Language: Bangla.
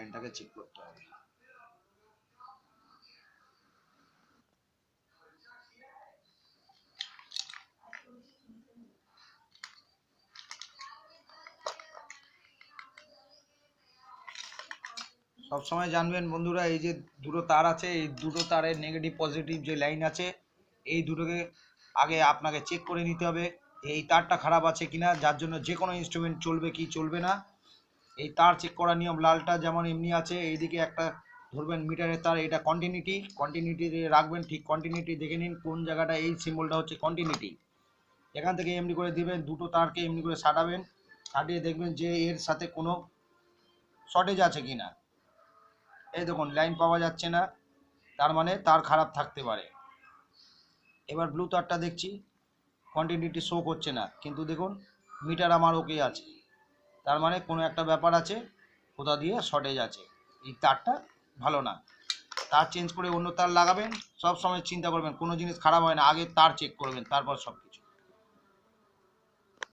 লাইনটাকে চেক করতে হবে। সবসময় জানবেন বন্ধুরা, এই যে দুটো তার আছে, এই দুটো তারের নেগেটিভ পজিটিভ যে লাইন আছে, এই দুটোকে আগে আপনাকে চেক করে নিতে হবে যে এই তারটা খারাপ আছে কিনা, যার জন্য যে কোনো ইনস্ট্রুমেন্ট চলবে কি চলবে না। এই তার চেক করার নিয়ম, লালটা যেমন এমনি আছে, এইদিকে একটা ধরবেন মিটারের তার, এটা কন্টিনিউটি রাখবেন, ঠিক কন্টিনিউটি দেখে নিন কোন জায়গাটা, এই সিম্বলটা হচ্ছে কন্টিনিউটি। এখান থেকে এমনি করে দিবেন, দুটো তারকে এমনি করে সাটাবেন, সাটিয়ে দেখবেন যে এর সাথে কোনো শর্টেজ আছে কিনা। এই দেখুন লাইন পাওয়া যাচ্ছে না, তার মানে তার খারাপ থাকতে পারে। এবার ব্লু তারটা দেখছি কন্টিনিউটি শো করছে না, কিন্তু দেখুন মিটার আমার ওকে আছে, তার মানে কোনো একটা ব্যাপার আছে, কোথা দিয়ে শর্টেজ আছে, এই তারটা ভালো না। তার চেঞ্জ করে অন্য তার লাগাবেন। সব সময় চিন্তা করবেন কোনো জিনিস খারাপ হয় না, আগে তার চেক করবেন, তারপর সব কিছু।